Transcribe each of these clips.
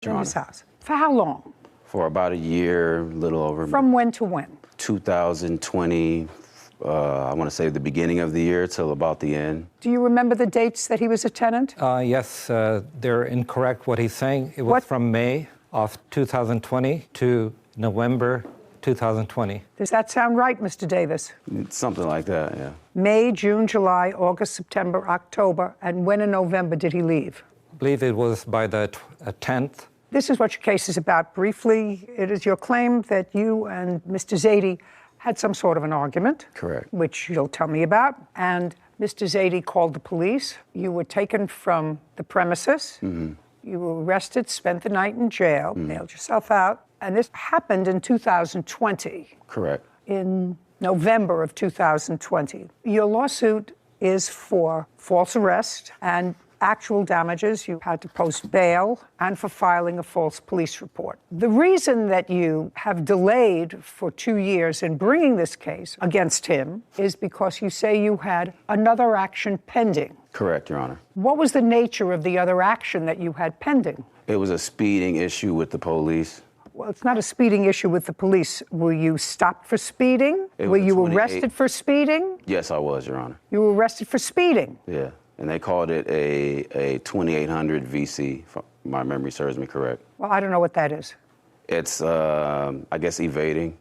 in his house. For how long? For about a year, a little over. From when to when? 2020, I want to say the beginning of the year till about the end. Do you remember the dates that he was a tenant? Yes, they're incorrect what he's saying. It was from May of 2020 to November 2020. Does that sound right, Mr. Davis? Something like that, yeah. May, June, July, August, September, October, and when in November did he leave? I believe it was by the 10th. This is what your case is about. Briefly, it is your claim that you and Mr. Zaidi had some sort of an argument. Correct. Which you'll tell me about. And Mr. Zaidi called the police. You were taken from the premises. Mm-hmm. You were arrested, spent the night in jail, mailed yourself out. And this happened in 2020. Correct. In November of 2020. Your lawsuit is for false arrest and actual damages. You had to post bail and for filing a false police report. The reason that you have delayed for 2 years in bringing this case against him is because you say you had another action pending. Correct, Your Honor. What was the nature of the other action that you had pending? It was a speeding issue with the police. Well, it's not a speeding issue with the police. Were you stopped for speeding? Were you arrested for speeding? Yes, I was, Your Honor. You were arrested for speeding? Yeah. And they called it a 2800 VC, if my memory serves me correct. Well, I don't know what that is. It's, I guess, evading.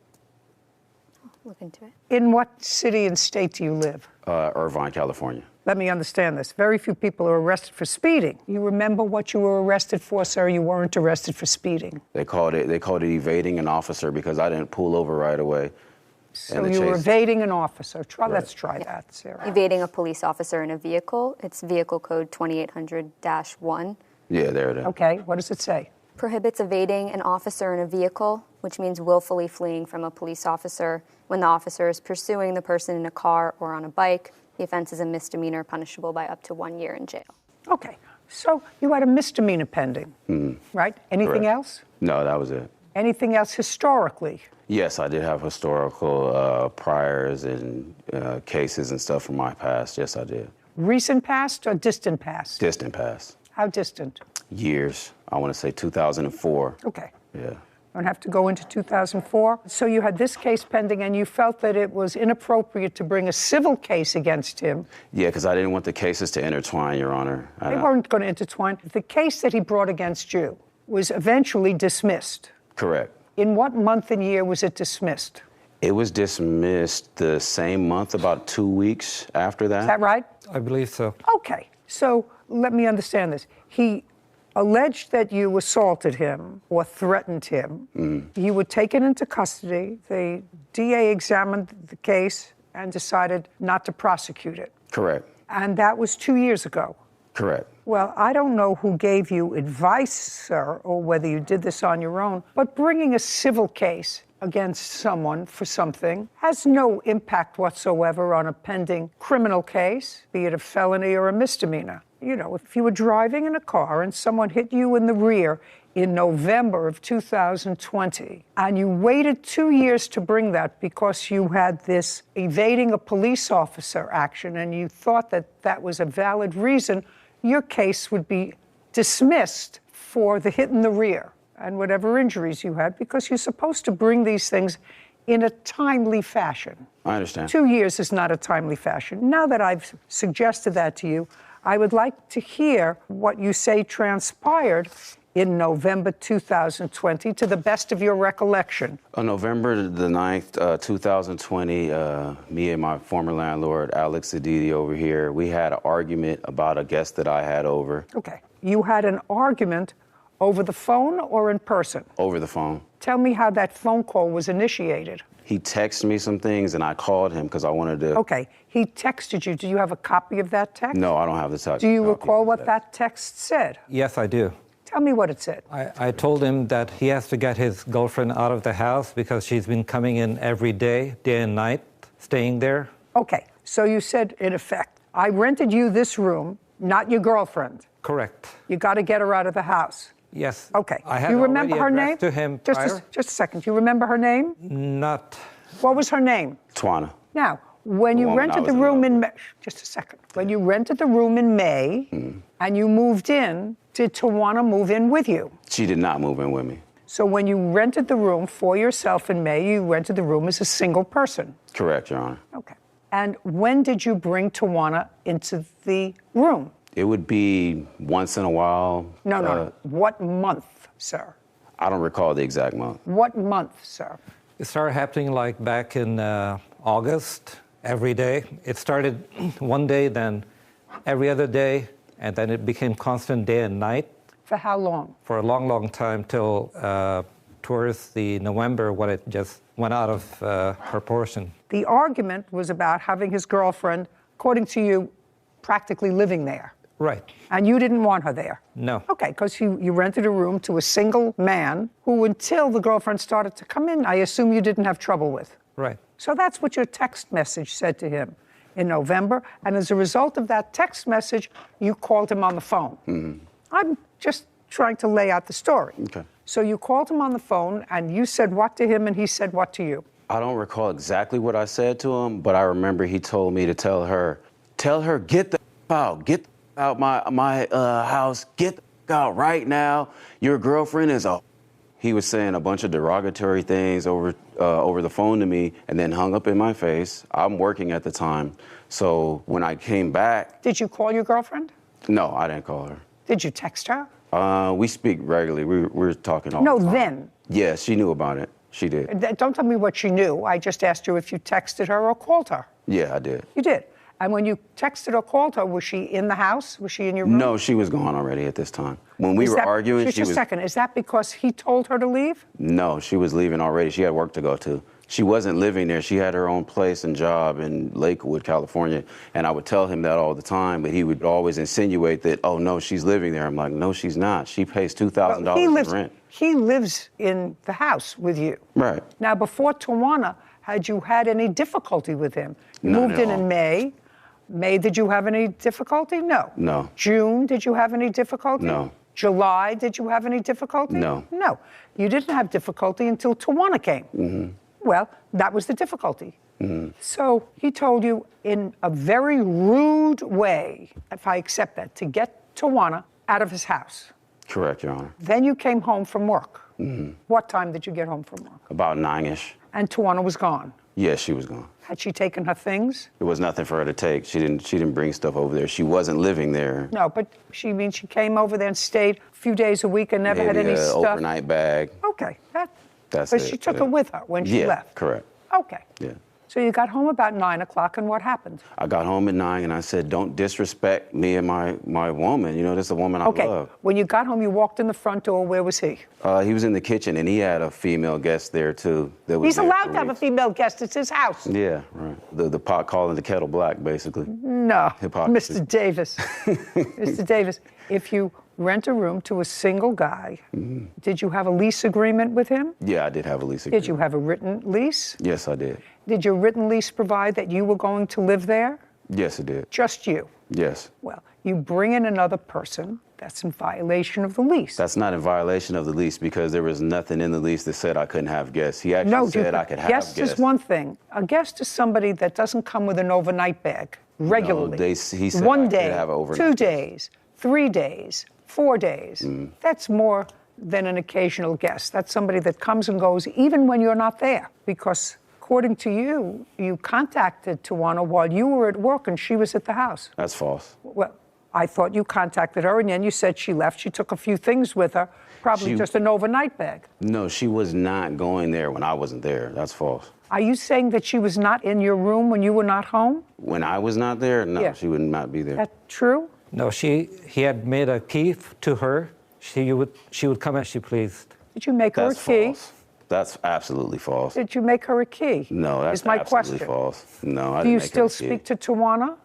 Look into it. In what city and state do you live? Irvine, California. Let me understand this. Very few people are arrested for speeding. You remember what you were arrested for, sir? You weren't arrested for speeding. They called it evading an officer because I didn't pull over right away. So you were evading an officer. Let's try that, Sarah. Evading a police officer in a vehicle. It's vehicle code 2800-1. Yeah, there it is. Okay, what does it say? Prohibits evading an officer in a vehicle, which means willfully fleeing from a police officer when the officer is pursuing the person in a car or on a bike. The offense is a misdemeanor punishable by up to 1 year in jail. Okay, so you had a misdemeanor pending, right? Anything else? No, that was it. Anything else historically? Yes, I did have historical priors and cases and stuff from my past. Yes, I did. Recent past or distant past? Distant past. How distant? Years. I want to say 2004. Okay. Yeah. Don't have to go into 2004. So you had this case pending and you felt that it was inappropriate to bring a civil case against him. Yeah, because I didn't want the cases to intertwine, Your Honor. They weren't going to intertwine. The case that he brought against you was eventually dismissed. Correct. In what month and year was it dismissed? It was dismissed the same month, about 2 weeks after that. Is that right? I believe so. Okay. So let me understand this. He alleged that you assaulted him or threatened him. You were taken into custody. The DA examined the case and decided not to prosecute it. Correct. And that was 2 years ago. Correct. Well, I don't know who gave you advice, sir, or whether you did this on your own, but bringing a civil case against someone for something has no impact whatsoever on a pending criminal case, be it a felony or a misdemeanor. You know, if you were driving in a car and someone hit you in the rear in November of 2020, and you waited 2 years to bring that because you had this evading a police officer action and you thought that that was a valid reason, your case would be dismissed for the hit in the rear and whatever injuries you had, because you're supposed to bring these things in a timely fashion. I understand. 2 years is not a timely fashion. Now that I've suggested that to you, I would like to hear what you say transpired in November 2020, to the best of your recollection. On November the 9th, 2020, me and my former landlord, Alex Aditi over here, we had an argument about a guest that I had over. Okay. You had an argument over the phone or in person? Over the phone. Tell me how that phone call was initiated. He texted me some things and I called him because I wanted to... Okay. He texted you. Do you have a copy of that text? No, I don't have the text. Do you recall what that text said? Yes, I do. Tell me what it said. I told him that he has to get his girlfriend out of the house because she's been coming in every day and night, staying there. Okay. So you said, in effect, I rented you this room, not your girlfriend. Correct. You got to get her out of the house. Yes. Okay. I had you remember her name? To him just a second. You remember her name? Not. What was her name? Twana. Now, When you rented the room in May, just a second. When you rented the room in May and you moved in, did Tawana move in with you? She did not move in with me. So when you rented the room for yourself in May, you rented the room as a single person? Correct, Your Honor. Okay. And when did you bring Tawana into the room? It would be once in a while. No. What month, sir? I don't recall the exact month. What month, sir? It started happening like back in August, every day. It started one day, then every other day, and then it became constant day and night. For how long? For a long, long time, till towards the November when it just went out of proportion. The argument was about having his girlfriend, according to you, practically living there. Right. And you didn't want her there? No. Okay, because you rented a room to a single man who, until the girlfriend started to come in, I assume you didn't have trouble with. Right. So that's what your text message said to him in November. And as a result of that text message, you called him on the phone. Mm-hmm. I'm just trying to lay out the story. Okay. So you called him on the phone, and you said what to him, and he said what to you? I don't recall exactly what I said to him, but I remember he told me to tell her, get the out, get out my house, get the out right now. Your girlfriend is a. He was saying a bunch of derogatory things over the phone to me, and then hung up in my face. I'm working at the time, so when I came back. Did you call your girlfriend? No, I didn't call her. Did you text her? We speak regularly. We're talking all the time. No, then. Yeah, she knew about it. She did. Don't tell me what she knew. I just asked you if you texted her or called her. Yeah, I did. You did. And when you texted or called her, was she in the house? Was she in your room? No, she was gone already at this time. When we were arguing, just she was... Just a second. Is that because he told her to leave? No, she was leaving already. She had work to go to. She wasn't living there. She had her own place and job in Lakewood, California. And I would tell him that all the time, but he would always insinuate that, oh, no, she's living there. I'm like, no, she's not. She pays $2,000 in rent. He lives in the house with you. Right. Now, before Tawana, had you had any difficulty with him? You None moved at in all. May. May, did you have any difficulty? No. No. June, did you have any difficulty? No. July, did you have any difficulty? No. No. You didn't have difficulty until Tawana came. Mm-hmm. Well, that was the difficulty. Mm-hmm. So he told you in a very rude way, if I accept that, to get Tawana out of his house. Correct, Your Honor. Then you came home from work. Mm-hmm. What time did you get home from work? About 9-ish. And Tawana was gone. Yeah, she was gone. Had she taken her things? There was nothing for her to take. She didn't bring stuff over there. She wasn't living there. No, but she came over there and stayed a few days a week and never had Maybe any an stuff. overnight bag. Okay, That's but it. she took it with her when she left. Correct. Okay. Yeah. So you got home about 9 o'clock, and what happened? I got home at 9 and I said, don't disrespect me and my woman. You know, this is a woman I love. When you got home, you walked in the front door. Where was he? He was in the kitchen and he had a female guest there too. He's allowed to have a female guest. It's his house. Yeah, right. The pot calling the kettle black, basically. No, Hypocrisy. Mr. Davis. Mr. Davis, if you rent a room to a single guy, did you have a lease agreement with him? Yeah, I did have a lease agreement. Did you have a written lease? Yes, I did. Did your written lease provide that you were going to live there? Yes, it did. Just you? Yes. Well, you bring in another person, that's in violation of the lease. That's not in violation of the lease because there was nothing in the lease that said I couldn't have guests. He actually said I could have guests. Guest is one thing. A guest is somebody that doesn't come with an overnight bag regularly. No, he said one I day, could have an overnight 2 days, 3 days, 4 days. That's more than an occasional guest. That's somebody that comes and goes even when you're not there. Because according to you, you contacted Tawana while you were at work and she was at the house. That's false. Well, I thought you contacted her, and then you said she left. She took a few things with her, probably just an overnight bag. No, she was not going there when I wasn't there. That's false. Are you saying that she was not in your room when you were not home? When I was not there? No, Yeah. she would not be there. That true? No, he had made a key to her. She would come as she pleased. Did you make her a That's key? false. That's absolutely false. Did you make her a key? No, that's is my absolutely question. false. No, I Do you didn't make her still a key. speak to Tawana?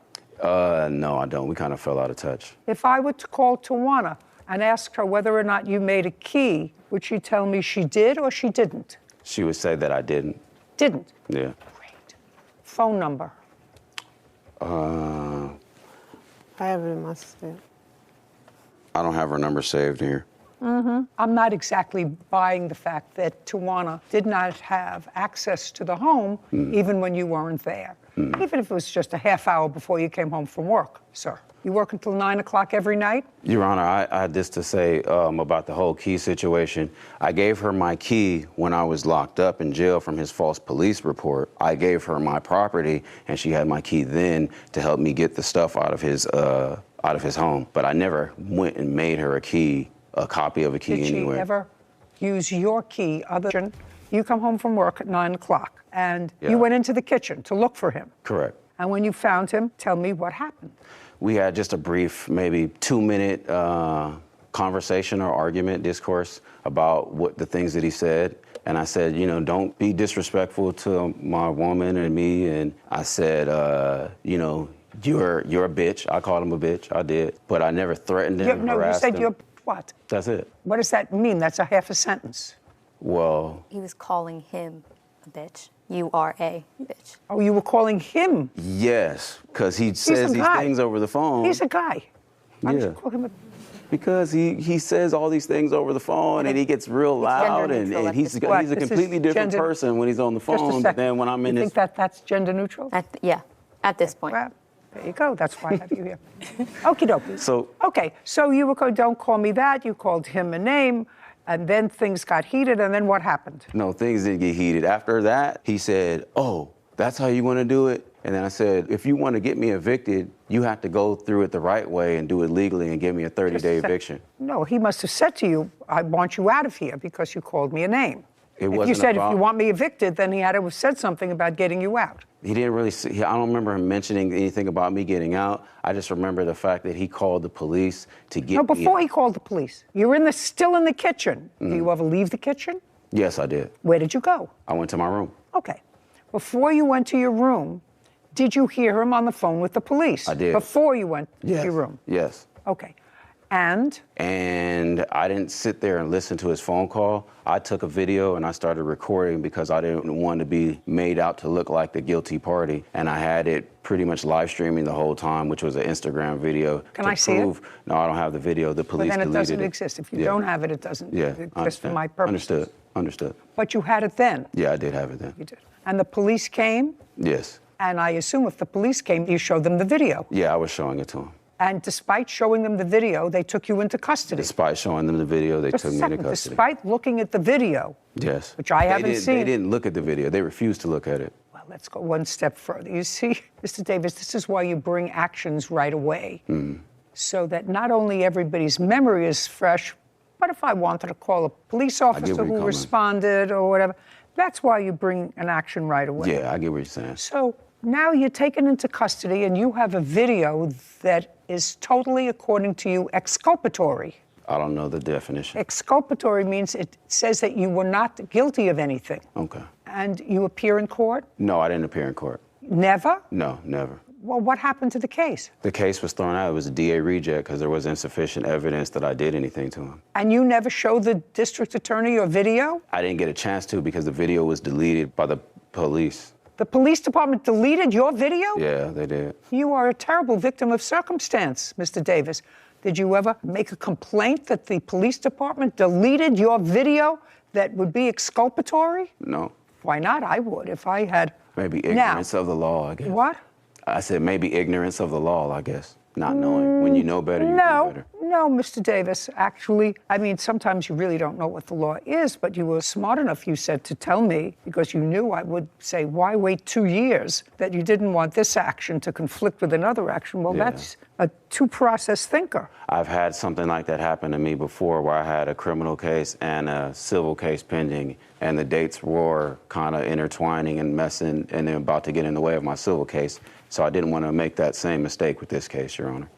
No, I don't. We kind of fell out of touch. If I were to call Tawana and ask her whether or not you made a key, would she tell me she did or she didn't? She would say that I didn't. Didn't. Yeah. Great. Phone number. I have it in my stamp. I don't have her number saved here. I'm not exactly buying the fact that Tawana did not have access to the home even when you weren't there. even if it was just a half hour before you came home from work, sir. You work until 9 o'clock every night? Your Honor, I had this to say about the whole key situation. I gave her my key when I was locked up in jail from his false police report. I gave her my property, and she had my key then to help me get the stuff out of his home. But I never went and made her a copy of a key anyway. Did she ever use your key other than you come home from work at 9 o'clock, and you went into the kitchen to look for him? Correct. And when you found him, tell me what happened. We had just a brief, maybe 2-minute conversation or argument, discourse about what the things that he said. And I said, you know, don't be disrespectful to my woman and me. And I said, you know, you're a bitch. I called him a bitch. I did. But I never threatened him, harassed him. You said you're what? That's it. What does that mean? That's a half a sentence. Well. He was calling him a bitch. You are a bitch. Oh, you were calling him? Yes, because he says these things over the phone. He's a guy. Why would you call him a... Because he says all these things over the phone, and he gets real loud, and he's a completely different person when he's on the phone than when I'm in his... You think that's gender neutral? At this point. Well, there you go. That's why I have you here. Okie dokie. So... Okay, so you were going, don't call me that. You called him a name. And then things got heated, and then what happened? No, things didn't get heated. After that, he said, oh, that's how you want to do it? And then I said, if you want to get me evicted, you have to go through it the right way and do it legally and give me a 30-day eviction. No, he must have said to you, I want you out of here because you called me a name. It wasn't if you said, if you want me evicted, then he had to have said something about getting you out. He didn't really say, I don't remember him mentioning anything about me getting out. I just remember the fact that he called the police to get me out. No, before he called the police. You're still in the kitchen. Do you ever leave the kitchen? Yes, I did. Where did you go? I went to my room. Okay. Before you went to your room, did you hear him on the phone with the police? I did. Before you went to your room? Yes. Okay. And I didn't sit there and listen to his phone call. I took a video and I started recording because I didn't want to be made out to look like the guilty party. And I had it pretty much live streaming the whole time, which was an Instagram video. Can I see it? No, I don't have the video. The police deleted it. Then it doesn't exist. If you don't have it, it doesn't exist for my purpose. Understood. But you had it then? Yeah, I did have it then. You did. And the police came? Yes. And I assume if the police came, you showed them the video? Yeah, I was showing it to them. And despite showing them the video, they took you into custody? Despite showing them the video, they took me into custody. Despite looking at the video? Yes. Which I haven't seen. They didn't look at the video. They refused to look at it. Well, let's go one step further. You see, Mr. Davis, this is why you bring actions right away. So that not only everybody's memory is fresh, but if I wanted to call a police officer who responded or whatever, that's why you bring an action right away. Yeah, I get what you're saying. So now you're taken into custody and you have a video that is totally, according to you, exculpatory. I don't know the definition. Exculpatory means it says that you were not guilty of anything. Okay. And you appear in court? No, I didn't appear in court. Never? No, never. Well, what happened to the case? The case was thrown out. It was a DA reject because there was insufficient evidence that I did anything to him. And you never showed the district attorney your video? I didn't get a chance to because the video was deleted by the police. The police department deleted your video? Yeah, they did. You are a terrible victim of circumstance, Mr. Davis. Did you ever make a complaint that the police department deleted your video that would be exculpatory? No. Why not? I would if I had. Maybe ignorance of the law, I guess. What? I said maybe ignorance of the law, I guess. Not knowing. When you know better, you do better. No, Mr. Davis. Actually, I mean, sometimes you really don't know what the law is, but you were smart enough, you said, to tell me, because you knew I would say, why wait 2 years, that you didn't want this action to conflict with another action. Well, that's a two-process thinker. I've had something like that happen to me before where I had a criminal case and a civil case pending, and the dates were kind of intertwining and messing, and they're about to get in the way of my civil case. So I didn't want to make that same mistake with this case, Your Honor.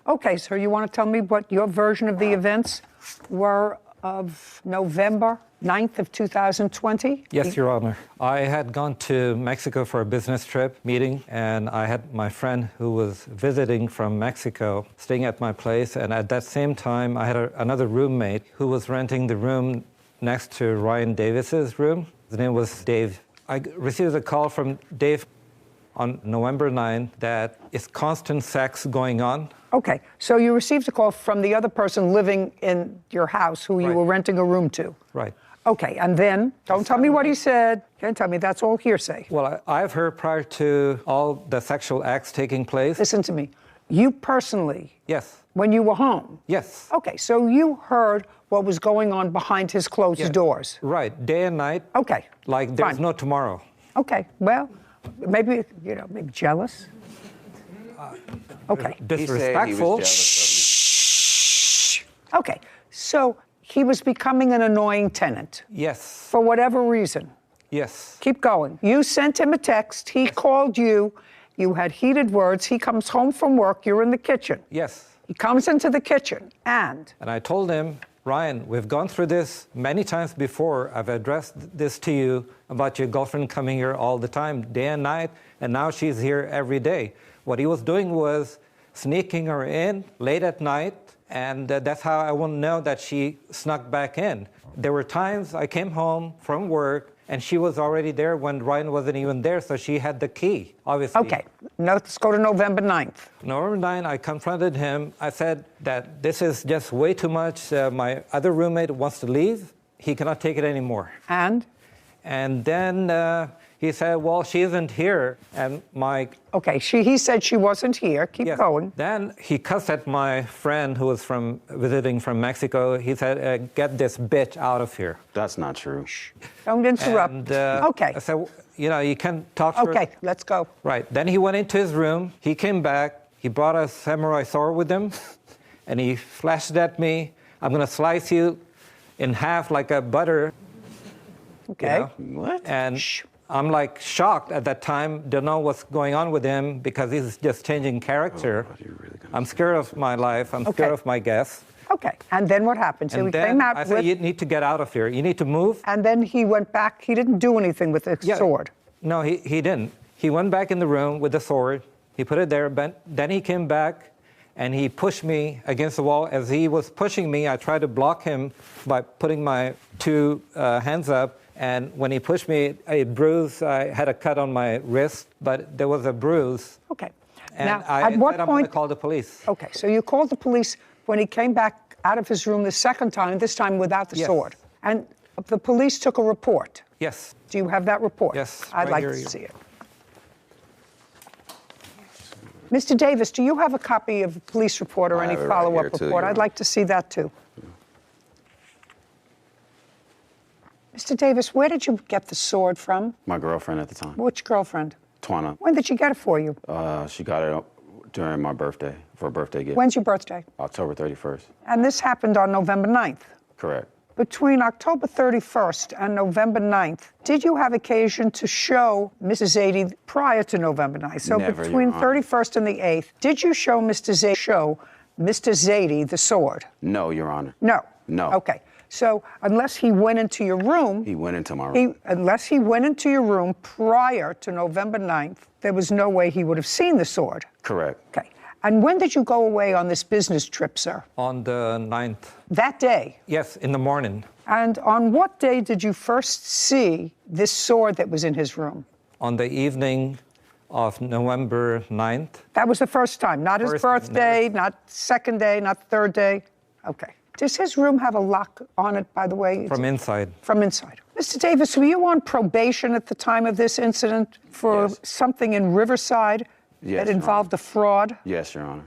Okay, so you want to tell me what your version of the events were of November 9th of 2020? Yes, Your Honor. I had gone to Mexico for a business trip meeting, and I had my friend who was visiting from Mexico staying at my place, and at that same time, I had another roommate who was renting the room next to Ryan Davis's room. His name was Dave. I received a call from Dave on November 9th that is constant sex going on. Okay, so you received a call from the other person living in your house who you were renting a room to. Right. Okay, and then, don't tell me what he said. Can't tell me, that's all hearsay. Well, I've heard prior to all the sexual acts taking place. Listen to me. You personally, Yes. when you were home. Yes. Okay, so you heard what was going on behind his closed Yes. doors. Right, day and night. Okay. Like there's Fine. no tomorrow. Okay, well, maybe, maybe jealous. Okay. Disrespectful. He said he was jealous Okay, so he was becoming an annoying tenant Yes. for whatever reason. Yes. Keep going. You sent him a text. He called you. You had heated words. He comes home from work. You're in the kitchen. Yes. He comes into the kitchen and And I told him, Ryan, we've gone through this many times before. I've addressed this to you about your girlfriend coming here all the time, day and night, and now she's here every day. What he was doing was sneaking her in late at night, and that's how I will know that she snuck back in. There were times I came home from work, and she was already there when Ryan wasn't even there, so she had the key, obviously. okay, now let's go to November 9th. November 9, I confronted him. I said that this is just way too much. My other roommate wants to leave. He cannot take it anymore. And And then he said, well, she isn't here. And okay, he said she wasn't here. Keep yes. going. Then he cussed at my friend who was visiting from Mexico. He said, get this bitch out of here. That's not true. Don't interrupt. And, okay. I said, you can talk to her. Okay, let's go. Right. Then he went into his room. He came back. He brought a samurai sword with him, and he flashed it at me. I'm going to slice you in half like a butter. Okay. What? And I'm like shocked at that time. Don't know what's going on with him because he's just changing character. I'm scared of my life. I'm scared of my guests. Okay. And then what happened? So And he then came out I said, you need to get out of here. You need to move. And then he went back. He didn't do anything with the sword. No, he didn't. He went back in the room with the sword. He put it there. But then he came back and he pushed me against the wall. As he was pushing me, I tried to block him by putting my two hands up. And when he pushed me, it bruised. I had a cut on my wrist, but there was a bruise. Okay. And now, I at what said, I'm going to point? call the police. Okay, so you called the police when he came back out of his room the second time, this time without the Yes. sword. And the police took a report. Yes. Do you have that report? Yes, I'd right like to here. see it. Mr. Davis, do you have a copy of the police report or I any have it right follow-up here, too, report? Your I'd like to see that too. Mr. Davis, where did you get the sword from? My girlfriend at the time, Which girlfriend? Twana. When did she get it for you? She got it during my birthday, for a birthday gift. When's your birthday? October 31st. And this happened on November 9th. Correct. Between October 31st and November 9th, did you have occasion to show Mrs. Zadie prior to November 9th? So Never, Your between Honor. 31st and the 8th, did you show Mr. Zadie the sword? No, Your Honor. No. No. Okay. So unless he went into your room, He went into my room. unless he went into your room prior to November 9th, there was no way he would have seen the sword. Correct. Okay. And when did you go away on this business trip, sir? On the 9th. That day. Yes, in the morning. And on what day did you first see this sword that was in his room? On the evening of November 9th. That was the first time, not his First, birthday, not second day, not third day. Okay. Does his room have a lock on it, by the way? From inside. From inside. Mr. Davis, were you on probation at the time of this incident for Yes. something in Riverside Yes, that Your involved a fraud? Yes, Your Honor.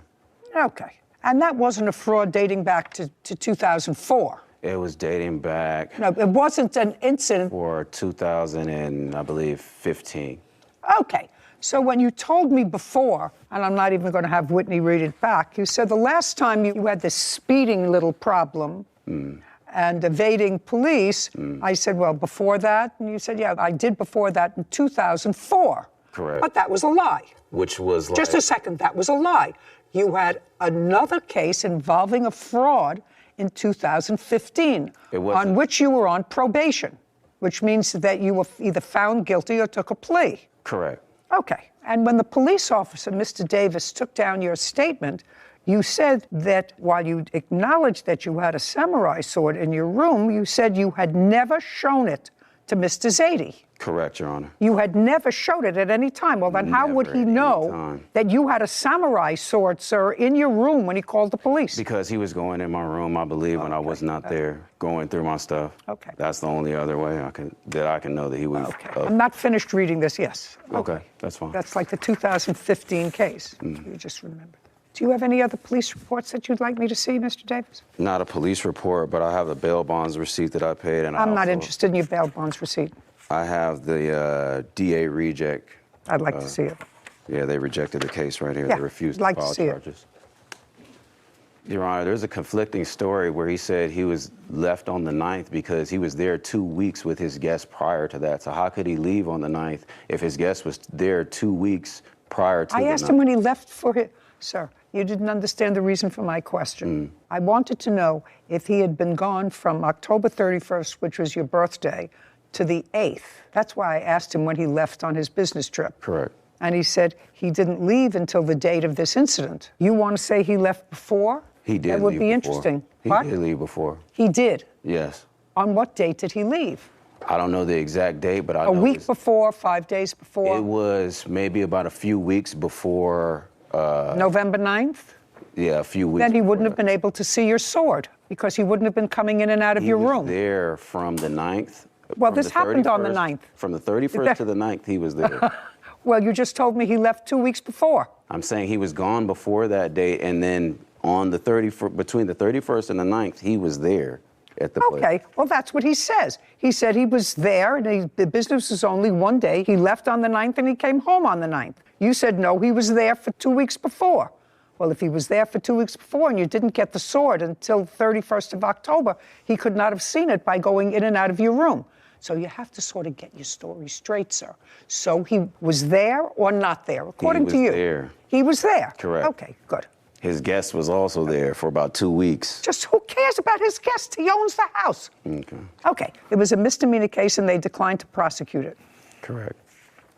Okay. And that wasn't a fraud dating back to 2004? It was dating back No, it wasn't an incident. for 2000 and I believe 15. Okay. So when you told me before, and I'm not even going to have Whitney read it back, you said the last time you had this speeding little problem and evading police, I said, well, before that? And you said, yeah, I did before that in 2004. Correct. But that was a lie. Which was like... Just a second, that was a lie. You had another case involving a fraud in 2015 It wasn't. on which you were on probation, which means that you were either found guilty or took a plea. Correct. Okay. And when the police officer, Mr. Davis, took down your statement, you said that while you acknowledged that you had a samurai sword in your room, you said you had never shown it to Mr. Zadie. Correct, Your Honor. You had never showed it at any time. Well, then how would Never he at any know time. that you had a samurai sword, sir, in your room when he called the police? Because he was going in my room, I believe, when I was not there, going through my stuff. Okay. That's the only other way I can know that he was. Okay. I'm not finished reading this. Yes. Okay, that's fine. That's like the 2015 case. You just remembered. Do you have any other police reports that you'd like me to see, Mr. Davis? Not a police report, but I have the bail bonds receipt that I paid, and I'm not interested in your bail bonds receipt. I have the DA reject. I'd like to see it. Yeah, they rejected the case right here. Yeah, They refused I'd like to to file see it. charges. Your Honor, there's a conflicting story where he said he was left on the 9th because he was there 2 weeks with his guest prior to that. So how could he leave on the 9th if his guest was there 2 weeks prior to I the asked 9th? him when he left for his... Sir, you didn't understand the reason for my question. I wanted to know if he had been gone from October 31st, which was your birthday, to the 8th. That's why I asked him when he left on his business trip. Correct. And he said he didn't leave until the date of this incident. You want to say he left before? He did That would leave be before. interesting. He What? did leave before. He did. Yes. On what date did he leave? I don't know the exact date, but I A know week it's- before, 5 days before? It was maybe about a few weeks before. November 9th? Yeah, a few weeks. Then he wouldn't before have been able to see your sword because he wouldn't have been coming in and out of that. your He was room. there from the 9th. Well, from this the happened on the 31st 9th. From the 31st to the 9th, he was there. Well, you just told me he left 2 weeks before. I'm saying he was gone before that date, and then on the 31st, between the 31st and the 9th, he was there at the place. Okay, well, that's what he says. He said he was there, and the business was only one day. He left on the 9th, and he came home on the 9th. You said, no, he was there for 2 weeks before. Well, if he was there for 2 weeks before and you didn't get the sword until 31st of October, he could not have seen it by going in and out of your room. So you have to sort of get your story straight, sir. So he was there or not there, according to you? He was there. He was there? Correct. Okay, good. His guest was also there for about 2 weeks. Just who cares about his guest? He owns the house. Okay. Okay, it was a misdemeanor case and they declined to prosecute it. Correct.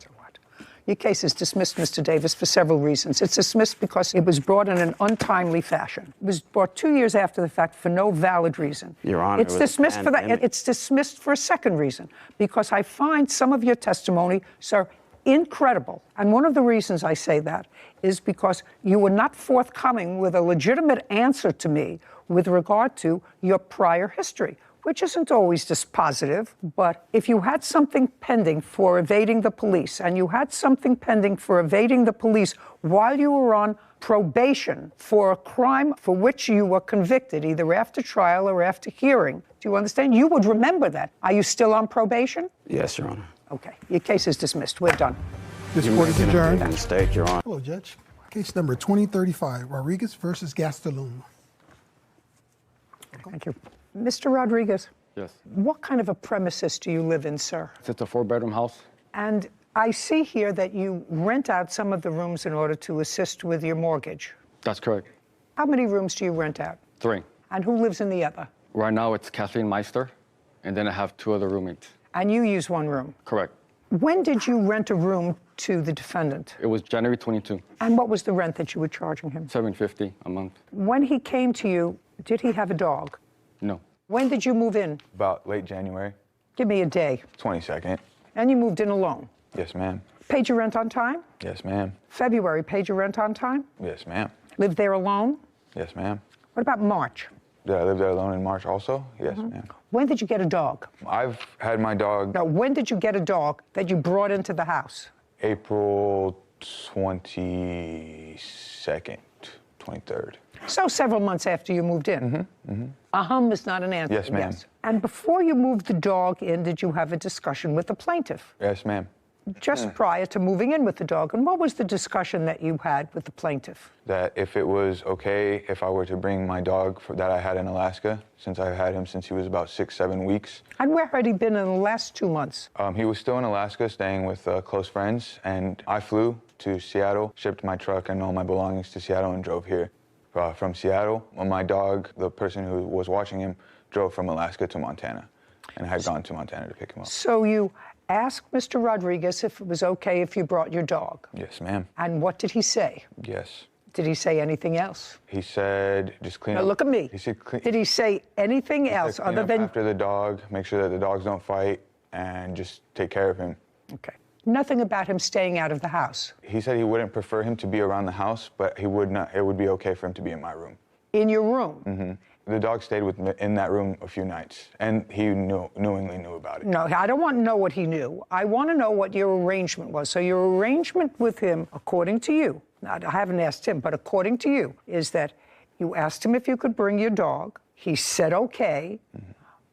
So what? Your case is dismissed, Mr. Davis, for several reasons. It's dismissed because it was brought in an untimely fashion. It was brought 2 years after the fact for no valid reason. Your Honor, it's it was a dismissed for that. pandemic. It's dismissed for a second reason, because I find some of your testimony, sir, incredible. And one of the reasons I say that is because you were not forthcoming with a legitimate answer to me with regard to your prior history, which isn't always dispositive. But if you had something pending for evading the police, and you had something pending for evading the police while you were on probation for a crime for which you were convicted, either after trial or after hearing, do you understand? You would remember that. Are you still on probation? Yes, Your Honor. Okay, your case is dismissed. We're done. This You're court is making a big adjourned. mistake, Your Honor. Hello, Judge. Case number 2035, Rodriguez versus Gastelum. Thank you. Mr. Rodriguez, Yes. what kind of a premises do you live in, sir? It's a 4-bedroom house. And I see here that you rent out some of the rooms in order to assist with your mortgage. That's correct. How many rooms do you rent out? 3. And who lives in the other? Right now it's Kathleen Meister, and then I have 2 other roommates. And you use one room. Correct. When did you rent a room to the defendant? It was January 22, And what was the rent that you were charging him? $750 a month. When he came to you, did he have a dog? No. When did you move in? About late January, Give me a day. 22nd. And you moved in alone. Yes, ma'am. Paid your rent on time? Yes, ma'am. February, paid your rent on time? Yes, ma'am. Lived there alone? Yes, ma'am. What about March? Did I live there alone in March also? Yes, ma'am. When did you get a dog? I've had my dog No, when did you get a dog that you brought into the house? April 22nd, 23rd. So several months after you moved in. Is not an answer. Yes, ma'am. And before you moved the dog in, did you have a discussion with the plaintiff? Yes, ma'am. Just prior to moving in with the dog. And what was the discussion that you had with the plaintiff? That if it was okay if I were to bring my dog that I had in Alaska, since I had him since he was about 6-7 weeks. And where had he been in the last 2 months? He was still in Alaska staying with close friends, and I flew to Seattle, shipped my truck and all my belongings to Seattle and drove here. From Seattle, my dog, the person who was watching him, drove from Alaska to Montana and had gone to Montana to pick him up. So you asked Mr. Rodriguez if it was okay if you brought your dog. Yes, ma'am. And what did he say? Yes. Did he say anything else? He said, just clean Now up. look at me. He said, clean, Did he say anything else clean other up than... after the dog, make sure that the dogs don't fight, and just take care of him. Okay. Nothing about him staying out of the house. He said he wouldn't prefer him to be around the house, but he would not. It would be okay for him to be in my room. In your room? Mm-hmm. The dog stayed with me in that room a few nights, and he knowingly knew about it. No, I don't want to know what he knew. I want to know what your arrangement was. So your arrangement with him, according to you, now, I haven't asked him, but according to you, is that you asked him if you could bring your dog. He said okay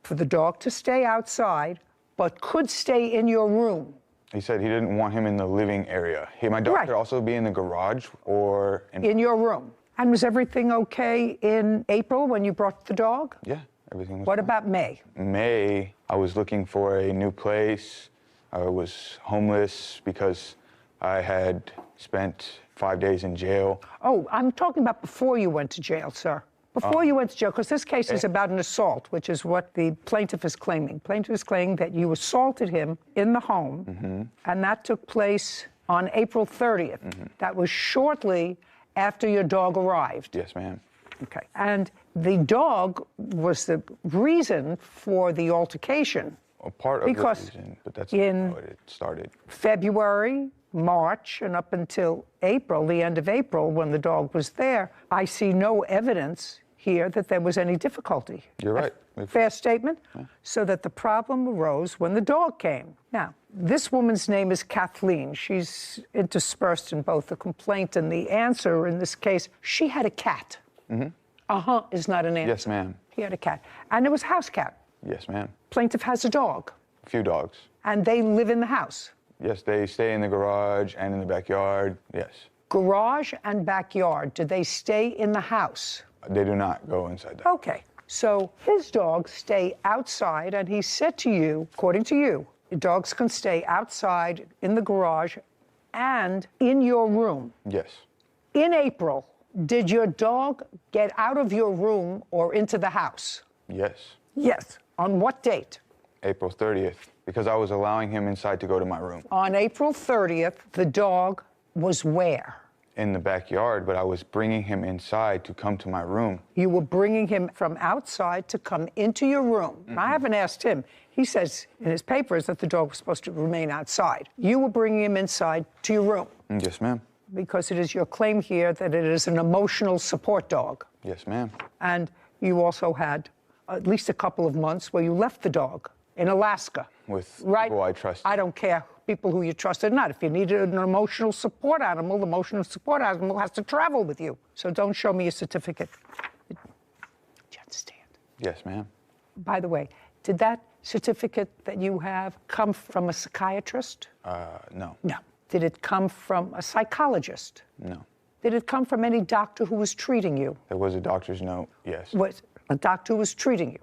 for the dog to stay outside, but could stay in your room. He said he didn't want him in the living area. My dog could also be in the garage or in your room. And was everything okay in April when you brought the dog? Yeah, everything was What fine. about May? May, I was looking for a new place. I was homeless because I had spent 5 days in jail. Oh, I'm talking about before you went to jail, sir. Before you went to jail, because this case is about an assault, which is what the plaintiff is claiming. Plaintiff is claiming that you assaulted him in the home, and that took place on April 30th. That was shortly after your dog arrived. Yes, ma'am. Okay. And the dog was the reason for the altercation. A part of because the reason, but that's in not how it started. February, March, and up until April, the end of April, when the dog was there, I see no evidence here that there was any difficulty. You're right. Fair statement? Yeah. So that the problem arose when the dog came. Now, this woman's name is Kathleen. She's interspersed in both the complaint and the answer in this case. She had a cat. Is not an answer. Yes, ma'am. He had a cat. And it was a house cat. Yes, ma'am. Plaintiff has a dog. A few dogs. And they live in the house. Yes, they stay in the garage and in the backyard, yes. Garage and backyard, do they stay in the house? They do not go inside that. Okay, so his dogs stay outside, and he said to you, according to you, dogs can stay outside in the garage and in your room. Yes. In April, did your dog get out of your room or into the house? Yes. Yes. On what date? April 30th, because I was allowing him inside to go to my room. On April 30th, the dog was where? In the backyard, but I was bringing him inside to come to my room. You were bringing him from outside to come into your room. I haven't asked him. He says in his papers that the dog was supposed to remain outside. You were bringing him inside to your room. Yes, ma'am. Because it is your claim here that it is an emotional support dog. Yes, ma'am. And you also had at least a couple of months where you left the dog in Alaska. With people I trusted. I don't care people who you trusted or not. If you needed an emotional support animal, the emotional support animal has to travel with you. So don't show me a certificate. Do you understand? Yes, ma'am. By the way, did that certificate that you have come from a psychiatrist? No. No. Did it come from a psychologist? No. Did it come from any doctor who was treating you? There was a doctor's note, yes. Was a doctor who was treating you?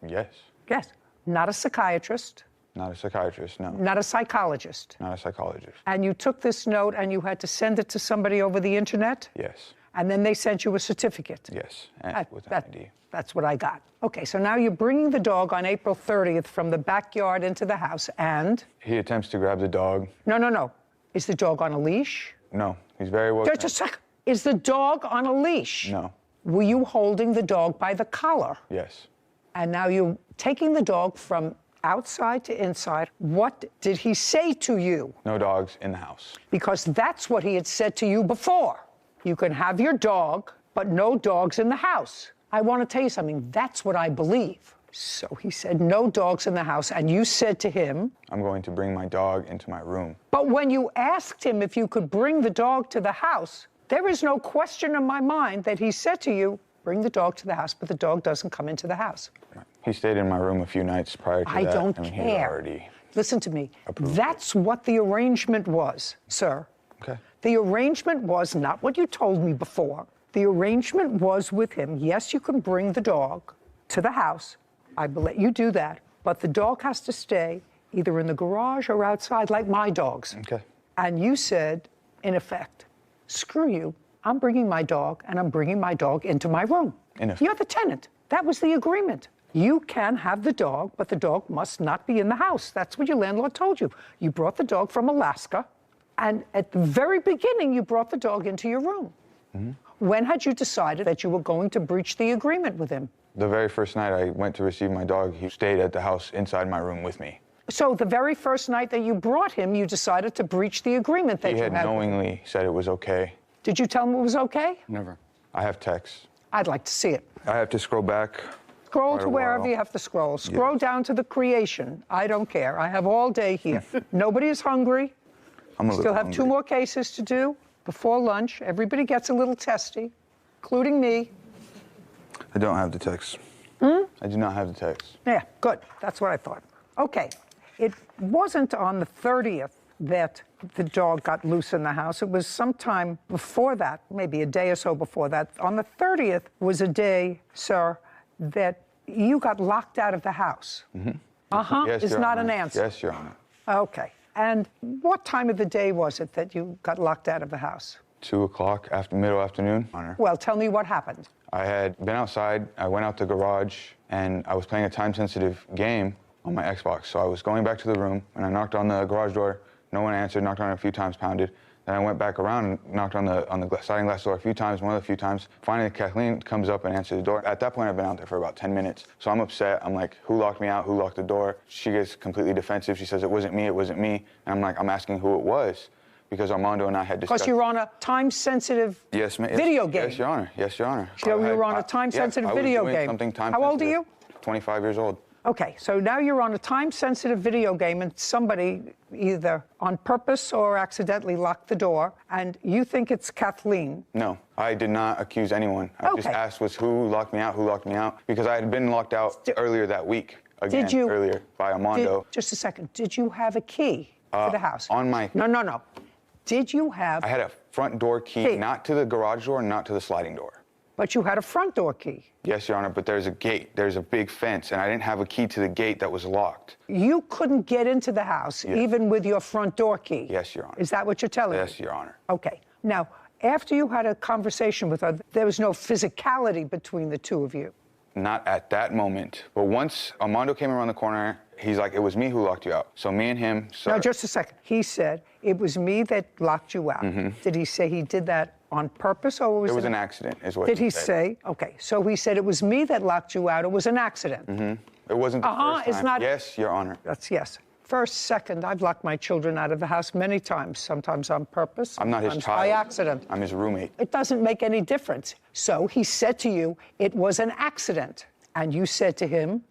Yes. Yes. Not a psychiatrist? Not a psychiatrist, no. Not a psychologist? Not a psychologist. And you took this note and you had to send it to somebody over the internet? Yes. And then they sent you a certificate? Yes, and with an ID. That's what I got. Okay, so now you're bringing the dog on April 30th from the backyard into the house, and? He attempts to grab the dog. No. Is the dog on a leash? No, he's very well. Just a second. Is the dog on a leash? No. Were you holding the dog by the collar? Yes. And now you're taking the dog from outside to inside. What did he say to you? No dogs in the house. Because that's what he had said to you before. You can have your dog, but no dogs in the house. I want to tell you something. That's what I believe. So he said no dogs in the house, and you said to him, I'm going to bring my dog into my room. But when you asked him if you could bring the dog to the house, there is no question in my mind that he said to you, bring the dog to the house, but the dog doesn't come into the house. He stayed in my room a few nights prior to that. I don't and care. Listen to me. approved That's what the arrangement was, sir. Okay. The arrangement was not what you told me before. The arrangement was with him. Yes, you can bring the dog to the house. I will let you do that. But the dog has to stay either in the garage or outside like my dogs. Okay. And you said, in effect, screw you. I'm bringing my dog, and I'm bringing my dog into my room. In effect. You're the tenant. That was the agreement. You can have the dog, but the dog must not be in the house. That's what your landlord told you. You brought the dog from Alaska, and at the very beginning, you brought the dog into your room. Mm-hmm. When had you decided that you were going to breach the agreement with him? The very first night I went to receive my dog, he stayed at the house inside my room with me. So the very first night that you brought him, you decided to breach the agreement that He you had had. knowingly said it was okay. Did you tell him it was okay? Never. I have texts. I'd like to see it. I have to scroll back. Scroll quite to a wherever while. you have to scroll. Scroll down to the creation. I don't care. I have all day here. Nobody is hungry. I'm a Still little have hungry. 2 more cases to do before lunch. Everybody gets a little testy, including me. I don't have the text. I do not have the text. Yeah, good. That's what I thought. Okay. It wasn't on the 30th that the dog got loose in the house. It was sometime before that, maybe a day or so before that. On the 30th was a day, sir, that you got locked out of the house. Yes, Is Your not Honor. an answer. Yes, Your Honor. Okay. And what time of the day was it that you got locked out of the house? 2 o'clock after middle afternoon, Honor. Well, tell me what happened. I had been outside. I went out the garage, and I was playing a time-sensitive game on my Xbox. So I was going back to the room, and I knocked on the garage door. No one answered. Knocked on it a few times, pounded. Then I went back around and knocked on the sliding glass door a few times, one of the few times. Finally, Kathleen comes up and answers the door. At that point, I've been out there for about 10 minutes. So I'm upset. I'm like, who locked me out? Who locked the door? She gets completely defensive. She says, it wasn't me. It wasn't me. And I'm like, I'm asking who it was, because Armando and I had discussed. Because you're on a time-sensitive Yes, ma'am. video game. Yes, Your Honor. Yes, Your Honor. So you were on a time-sensitive video I was doing game. something How old are you? 25 years old. Okay, so now you're on a time-sensitive video game and somebody either on purpose or accidentally locked the door, and you think it's Kathleen. No, I did not accuse anyone. I just Okay. asked was who locked me out, because I had been locked out earlier that week. Again, Did you- earlier by Armando. Just a second. Did you have a key to the house? on my- No. Did you have... I had a front door key, not to the garage door, not to the sliding door. But you had a front door key. Yes, Your Honor, but there's a gate. There's a big fence, and I didn't have a key to the gate that was locked. You couldn't get into the house even with your front door key. Yes, Your Honor. Is that what you're telling me? Yes, Your Honor. Okay. Now, after you had a conversation with her, there was no physicality between the two of you. Not at that moment. But once Armando came around the corner, he's like, it was me who locked you out. So me and him... Now, just a second. He said, it was me that locked you out. Did he say he did that on purpose, or was It was an accident, is what Did he said. say? Okay, so he said it was me that locked you out. It was an accident. It wasn't the first time. It's not... Yes, Your Honor. That's yes. First, second, I've locked my children out of the house many times, sometimes on purpose, I'm not his sometimes child. by accident. I'm his roommate. It doesn't make any difference. So he said to you, it was an accident. And you said to him,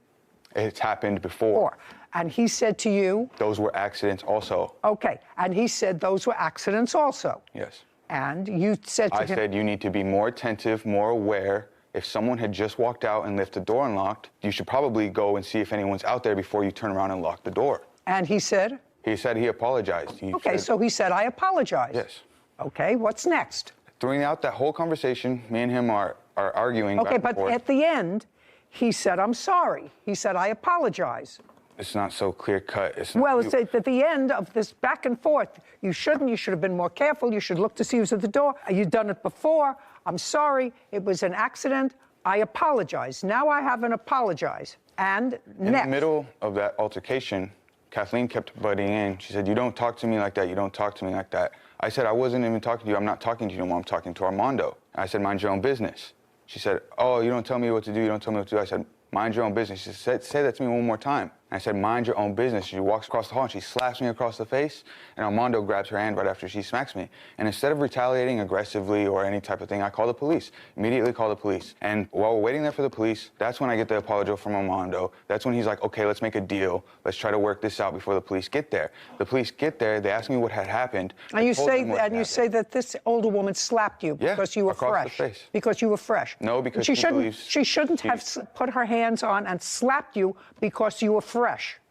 It's happened before. and he said to you, Those were accidents also. okay, and he said those were accidents also. Yes. And you said to I him, said you need to be more attentive, more aware. If someone had just walked out and left the door unlocked, you should probably go and see if anyone's out there before you turn around and lock the door. and he said, He said he apologized. okay, so he said, I apologize. Yes. Okay, what's next? Throughout that whole conversation, me and him are arguing Okay, back and but forth. at the end, he said, I'm sorry. He said, I apologize. It's not so clear cut. It's not Well, you. it's at the end of this back and forth. You should have been more careful. You should look to see who's at the door. You've done it before. I'm sorry. It was an accident. I apologize. Now I haven't apologized. And In next. the middle of that altercation, Kathleen kept butting in. She said, you don't talk to me like that. You don't talk to me like that. I said, I wasn't even talking to you. I'm not talking to you anymore. I'm talking to Armando. I said, mind your own business. She said, oh, you don't tell me what to do. You don't tell me what to do. I said, mind your own business. She said, say that to me one more time. I said, mind your own business. She walks across the hall and she slaps me across the face, and Armando grabs her hand right after she smacks me. And instead of retaliating aggressively or any type of thing, I call the police. Immediately call the police. And while we're waiting there for the police, that's when I get the apology from Armando. That's when he's like, okay, let's make a deal. Let's try to work this out before the police get there. The police get there. They ask me what had happened. And you I told say them what had you happened. say that this older woman slapped you Yeah, because you were across the fresh. face. Because you were fresh. No, because she she shouldn't. believes She shouldn't have put her hands on and slapped you because you were fresh.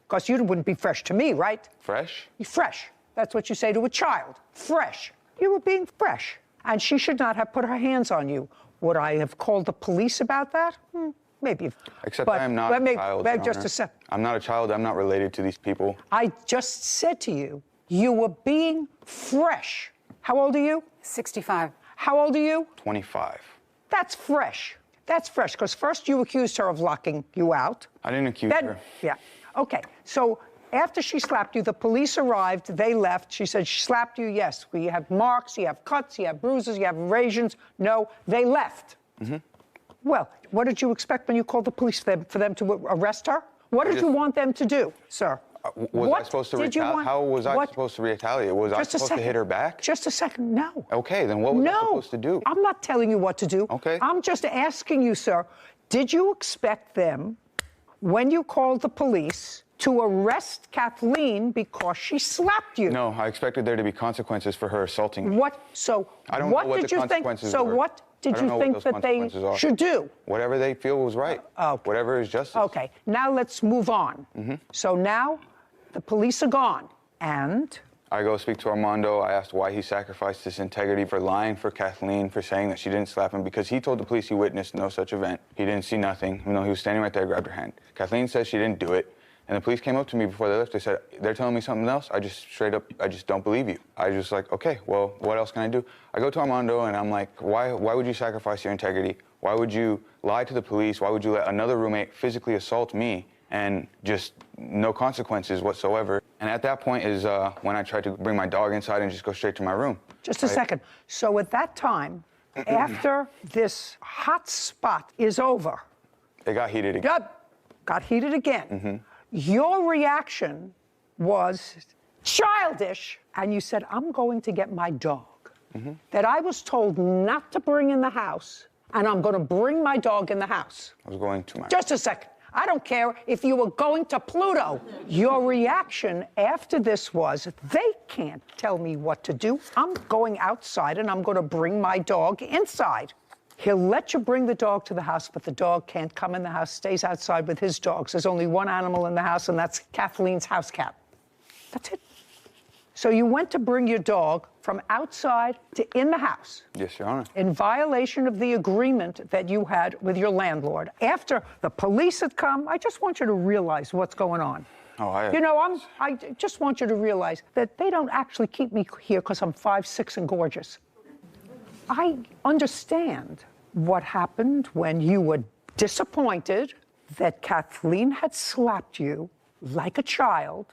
Because you wouldn't be fresh to me, right? Fresh? You're fresh. That's what you say to a child. Fresh. You were being fresh. And she should not have put her hands on you. Would I have called the police about that? Maybe. Except But I am not let a me- child, wait Your just Honor. a sec. I'm not a child. I'm not related to these people. I just said to you, you were being fresh. How old are you? 65. How old are you? 25. That's fresh. That's fresh, because first you accused her of locking you out. I didn't accuse her. Yeah. Okay. So after she slapped you, the police arrived. They left. She said, she slapped you. Yes. You have marks. You have cuts. You have bruises. You have abrasions. No. They left. Well, what did you expect when you called the police for them to arrest her? What did you want them to do, sir? Was I What supposed to did you retaliate? want- How was I what- supposed to retaliate? Was I Just a supposed to hit second. her back? Just a second. No. Okay, then what was I No. supposed to do? I'm not telling you what to do. Okay. I'm just asking you, sir, did you expect them, when you called the police, to arrest Kathleen because she slapped you? No, I expected there to be consequences for her assaulting me. What? So I don't what know what did the you think? consequences So were. what did I don't you know what think those that they consequences are. should do? Whatever they feel was right. Okay. Whatever is justice. Okay. Now let's move on. So now the police are gone, and I go speak to Armando. I asked why he sacrificed his integrity for lying for Kathleen, for saying that she didn't slap him, because he told the police he witnessed no such event. He didn't see nothing, even though he was standing right there, grabbed her hand. Kathleen says she didn't do it. And the police came up to me before they left. They said, they're telling me something else. I just straight up, I just don't believe you. I just like, okay, well, what else can I do? I go to Armando and I'm like, why would you sacrifice your integrity? Why would you lie to the police? Why would you let another roommate physically assault me and just no consequences whatsoever? And at that point is when I tried to bring my dog inside and just go straight to my room. just a second. So at that time, after this hot spot is over, It got heated again. got heated again. Your reaction was childish, and you said, I'm going to get my dog that I was told not to bring in the house, and I'm going to bring my dog in the house. I was going to my Just a second. I don't care if you were going to Pluto. Your reaction after this was, they can't tell me what to do. I'm going outside and I'm going to bring my dog inside. He'll let you bring the dog to the house, but the dog can't come in the house, stays outside with his dogs. There's only one animal in the house, and that's Kathleen's house cat. That's it. So you went to bring your dog from outside to in the house Yes, Your Honor. in violation of the agreement that you had with your landlord. After the police had come, I just want you to realize what's going on. Oh, You know, I just want you to realize that they don't actually keep me here because I'm 5'6" and gorgeous. I understand what happened when you were disappointed that Kathleen had slapped you like a child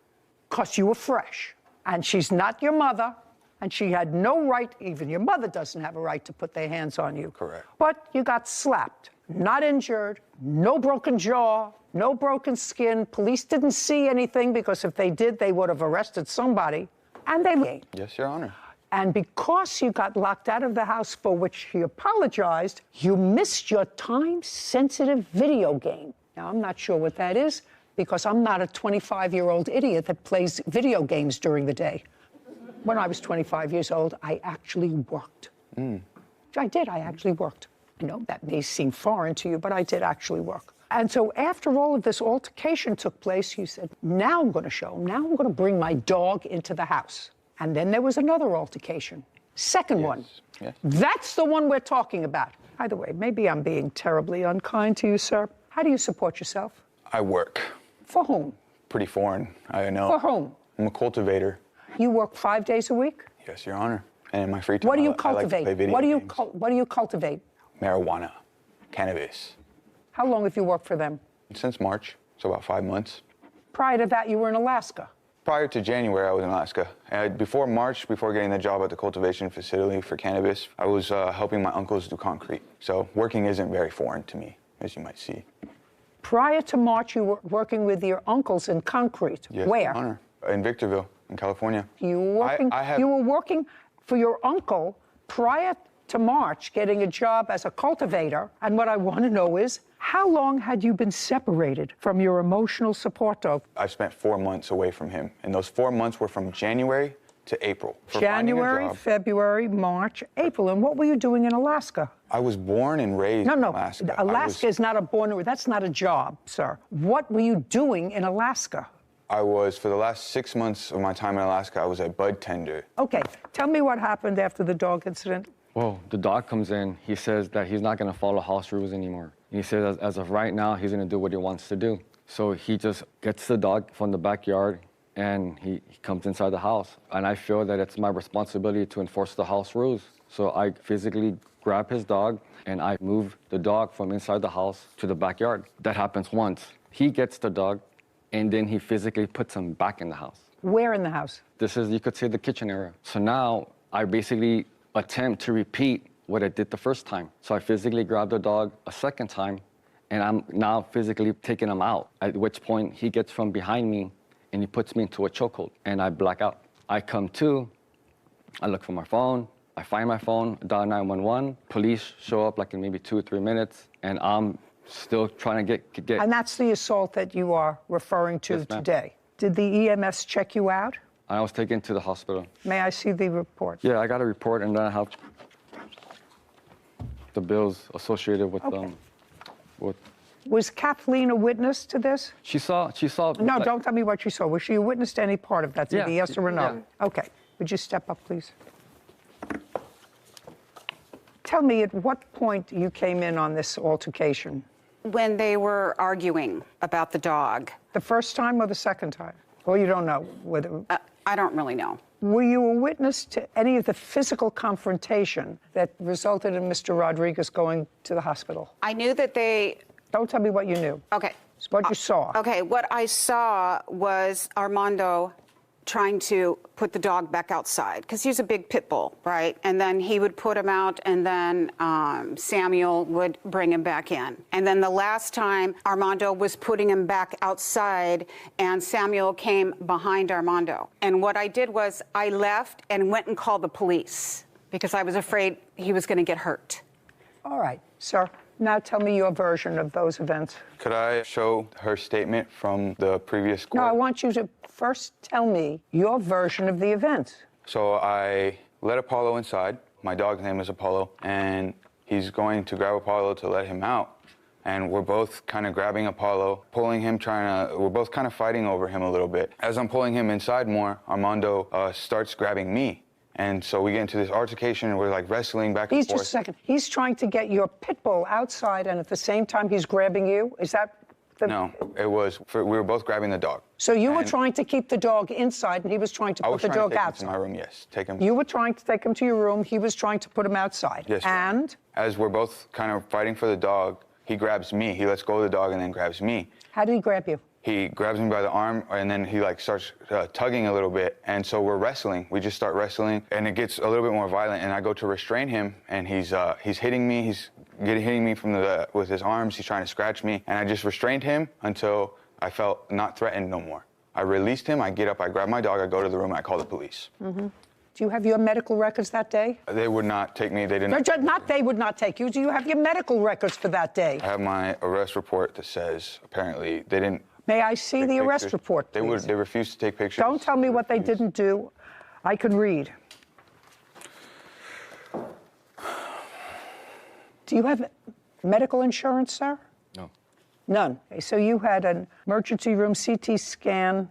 because you were fresh. And she's not your mother, and she had no right, even your mother doesn't have a right to put their hands on you. Correct. But you got slapped, not injured, no broken jaw, no broken skin. Police didn't see anything because if they did, they would have arrested somebody. And they Yes, Your Honor. and because you got locked out of the house, for which he apologized, you missed your time-sensitive video game. Now, I'm not sure what that is, because I'm not a 25-year-old idiot that plays video games during the day. When I was 25 years old, I actually worked. I did, I actually worked. I know that may seem foreign to you, but I did actually work. And so after all of this altercation took place, you said, now I'm going to show, now I'm going to bring my dog into the house. And then there was another altercation. Second one. Yes. That's the one we're talking about. By the way, maybe I'm being terribly unkind to you, sir. How do you support yourself? I work. For whom? Pretty foreign, I know. For whom? I'm a cultivator. You work 5 days a week? Yes, Your Honor. And in my free time, What do you I like to cultivate? play video What do you games. what do you cultivate? Marijuana, cannabis. How long have you worked for them? Since March, so about 5 months. Prior to that, you were in Alaska. Prior to January, I was in Alaska. Before March, before getting the job at the cultivation facility for cannabis, I was helping my uncles do concrete. So working isn't very foreign to me, as you might see. Prior to March, you were working with your uncles in concrete. Yes, Where? Your Honor. In Victorville, in California. You were working. You were working for your uncle prior to March, getting a job as a cultivator. And what I want to know is, how long had you been separated from your emotional support dog? I spent 4 months away from him, and those 4 months were from January to April. For finding a January, job. February, March, April. And what were you doing in Alaska? I was born and raised in Alaska. Alaska is not a born. That's not a job, sir. What were you doing in Alaska? I was, for the last 6 months of my time in Alaska, I was a bud tender. Okay, tell me what happened after the dog incident. Well, the dog comes in. He says that he's not going to follow house rules anymore. He says as of right now, he's going to do what he wants to do. So he just gets the dog from the backyard and he comes inside the house. And I feel that it's my responsibility to enforce the house rules. So I physically grab his dog and I move the dog from inside the house to the backyard. That happens once. He gets the dog and then he physically puts him back in the house. Where in the house? This is, you could say, the kitchen area. So now I basically attempt to repeat what I did the first time. So I physically grab the dog a second time and I'm now physically taking him out, at which point he gets from behind me and he puts me into a chokehold, and I black out. I come to, I look for my phone, I find my phone, dial 911, police show up like in maybe 2 or 3 minutes, and I'm still trying to get. And that's the assault that you are referring to Yes, ma'am. today. Did the EMS check you out? I was taken to the hospital. May I see the report? Yeah, I got a report, and then I have the bills associated with with. Was Kathleen a witness to this? She saw. No, like, don't tell me what she saw. Was she a witness to any part of that? Did Yeah, the yes or a no? yeah. Okay. Would you step up, please? Tell me at what point you came in on this altercation. When they were arguing about the dog. The first time or the second time? Or you don't know whether... I don't really know. Were you a witness to any of the physical confrontation that resulted in Mr. Rodriguez going to the hospital? I knew that they... Don't tell me what you knew. Okay. It's what you saw. Okay, what I saw was Armando trying to put the dog back outside, because he's a big pit bull, right? And then he would put him out, and then Samuel would bring him back in. And then the last time, Armando was putting him back outside, and Samuel came behind Armando. And what I did was I left and went and called the police, because I was afraid he was going to get hurt. All right, sir. Now tell me your version of those events. Could I show her statement from the previous court? No, I want you to first tell me your version of the events. So I let Apollo inside. My dog's name is Apollo, and he's going to grab Apollo to let him out. And we're both kind of grabbing Apollo, pulling him, we're both kind of fighting over him a little bit. As I'm pulling him inside more, Armando starts grabbing me. And so we get into this altercation, and we're like wrestling back and forth. Just a second. He's trying to get your pit bull outside, and at the same time he's grabbing you? Is that the... No, we were both grabbing the dog. So you were trying to keep the dog inside, and he was trying to put the dog outside? I was trying to take him to my room, yes. Take him. You were trying to take him to your room. He was trying to put him outside. Yes. And? As we're both kind of fighting for the dog, he grabs me. He lets go of the dog and then grabs me. How did he grab you? He grabs me by the arm, and then he like starts tugging a little bit, and so we're wrestling. We just start wrestling, and it gets a little bit more violent. And I go to restrain him, and he's hitting me. He's hitting me from with his arms. He's trying to scratch me, and I just restrained him until I felt not threatened no more. I released him. I get up. I grab my dog. I go to the room. I call the police. Mm-hmm. Do you have your medical records that day? They would not take me. They didn't. Not they would not take you. Do you have your medical records for that day? I have my arrest report that says apparently they didn't. May I see the arrest report, please? They refused to take pictures. Don't tell me what they didn't do. I can read. Do you have medical insurance, sir? No. None. Okay, so you had an emergency room CT scan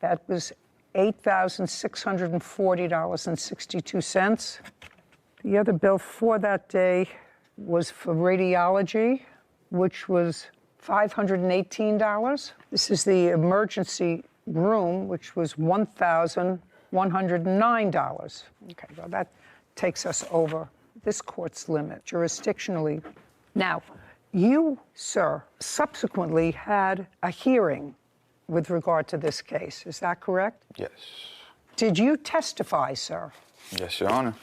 that was $8,640.62. The other bill for that day was for radiology, which was $518. This is the emergency room, which was $1,109. Okay, well, that takes us over this court's limit jurisdictionally. Now, you, sir, subsequently had a hearing with regard to this case. Is that correct? Yes. Did you testify, sir? Yes, Your Honor.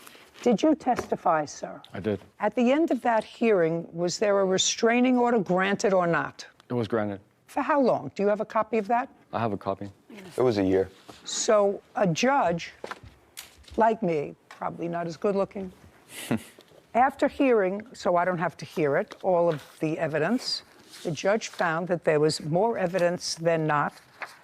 Did you testify, sir? I did. At the end of that hearing, was there a restraining order granted or not? It was granted. For how long? Do you have a copy of that? I have a copy. It was a year. So a judge, like me, probably not as good looking, after hearing, so I don't have to hear it, all of the evidence, the judge found that there was more evidence than not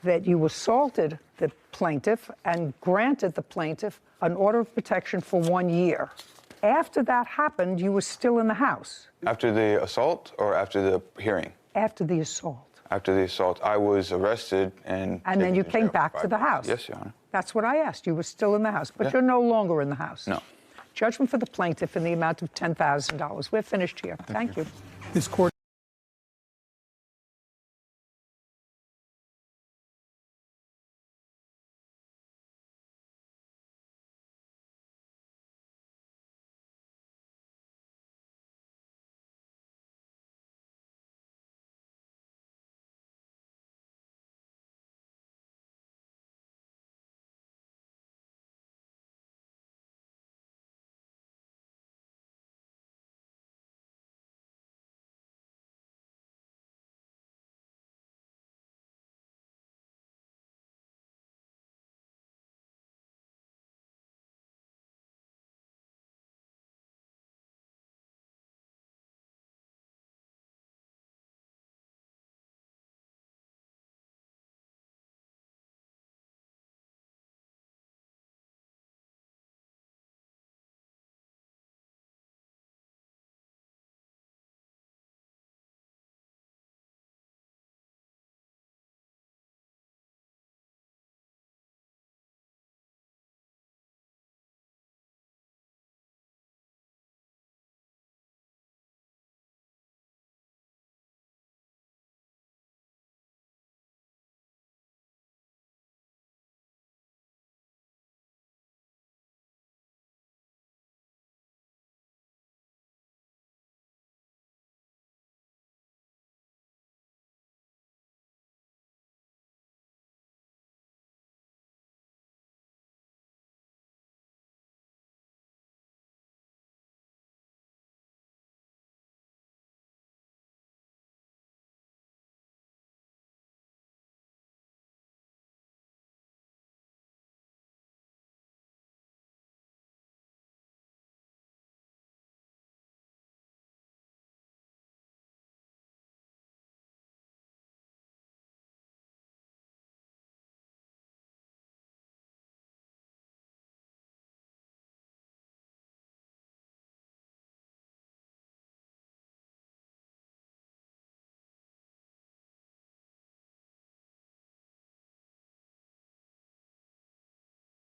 that you assaulted the plaintiff and granted the plaintiff an order of protection for 1 year. After that happened, you were still in the house. After the assault or after the hearing? After the assault. After the assault, I was arrested and then you taken to came jail back for to the 5 house. Yes, Your Honor. That's what I asked. You were still in the house, but Yeah. you're no longer in the house. No. Judgment for the plaintiff in the amount of $10,000. We're finished here. Thank you. This court